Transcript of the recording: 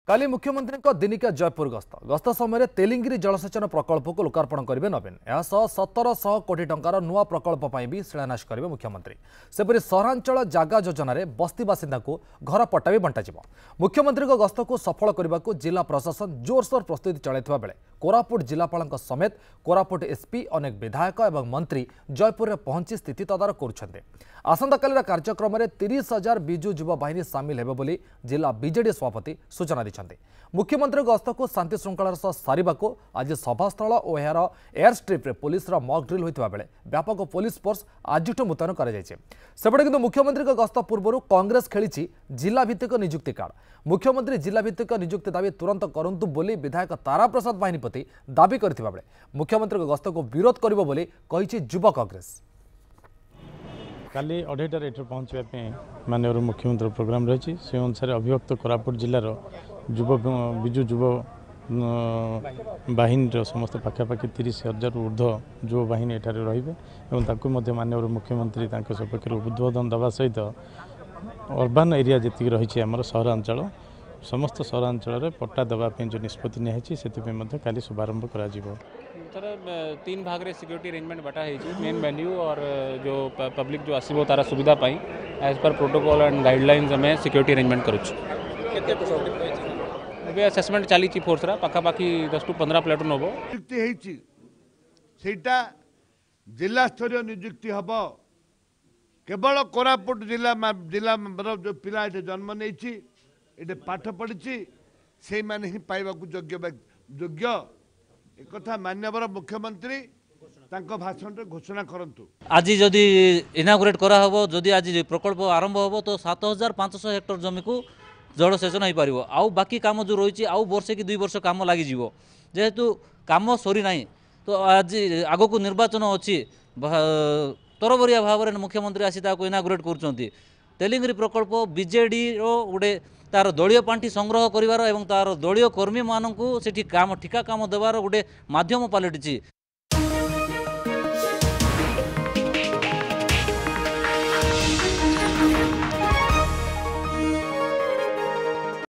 काली मुख्यमंत्री दिनिका जयपुर गस्त समय तेलिंगिरी जलसेचन प्रकल्प को लोकार्पण करेंगे नवीन। यह 1700 कोटी टंकार नुआ प्रकल्प भी शिलान्यास करेंगे मुख्यमंत्री। सेपरी सहरांचल जागा योजन बस्ती बासिंदा को घर पट्टा भी बंटा जिवो। मुख्यमंत्री गस्त को सफल करने को जिला प्रशासन जोरसोर प्रस्तुति चलाइथिबा बेले कोरापुट जिलापाल समेत कोरापुट एसपी अनेक विधायक और मंत्री जयपुर में पहुंची स्थिति तदारख करुछन्ते। आसंताकालीन कार्यक्रम में 30,000 बिजु युवा बाहिनी सामिल हेबे बोली जिला बीजेडी सभापति सूचना दी। मुख्यमंत्री गस्त को शांति श्रृंखलार सह सारिबा को आज सभास्थल और यार एयर स्ट्रिप रे पुलिस मॉक ड्रिल होता बेले व्यापक पुलिस फोर्स आजुठ मुतयन करपटे किंतु मुख्यमंत्री गस्त पूर्व कांग्रेस खेली जिला भित्तिक नियुक्ति कार्ड। मुख्यमंत्री जिला भित्तिक नियुक्ति दाबी तुरंत करंतु बोली विधायक तारा प्रसाद बाहिनीपति दाबी करथिबा बेले मुख्यमंत्री गस्त को विरोध करिबो बोली कहिछि युवा कांग्रेस। काली 2:30 एठर पहुँचापी माननीय मुख्यमंत्री प्रोग्राम रही से अनुसार अभिभक्त कोरापुट जिलार युव विजु युव बाहिनी समस्त पाखापाखि 30,000 ऊर्ध्व युव बाहिनी एठारे रहिबे एवं ताकू मध्य माननीय मुख्यमंत्री तांके सपक्ष उद्बोधन दवा सहित अर्बान एरिया जी रही आमर सहरांचल समस्त सहरांचल पट्टा देवाई जो निष्पत्ति नियाई से काली शुभारंभ करा सर 3 भाग रे सिक्योरिटी अरेंजमेंट बटा है मेन वेन्यू और जो पब्लिक जो आसो तार सुविधा as per protocol and guidelines में सिक्योरिटी अरेंजमेंट करुच्छे। असेसमेंट चली फोर्स पाखापाखि 10 to 15 प्लाटून हम नियुक्ति जिला स्तरीय नियुक्ति हम केवल कोरापुट जिला जिला जो पिला ये जन्म नहीं पाठ पढ़ी से माने ही पाइबा योग्य एक मान्यवर मुख्यमंत्री भाषण रे घोषणा करंतु। आज जदि इनागुरेट करा हबो जदि आज प्रकल्प आरंभ होबो तो 7,500 हेक्टर जमी को जलसेचन हो पार आउ बाकी काम जो रही आउ वर्षे कि 2 वर्ष काम लगी जेहेतु काम सरी ना तो आज आग को निर्वाचन अच्छी तरबरिया भाव में मुख्यमंत्री आसी इनागुरेट कर तेलिंगिरी प्रकल्प बीजेडी गोटे तार दलीय पांठी संग्रह करिवार एवं तार दलीय कर्मी मानकु सेठी काम ठिका काम देवार गोटे माध्यम पलटिछि।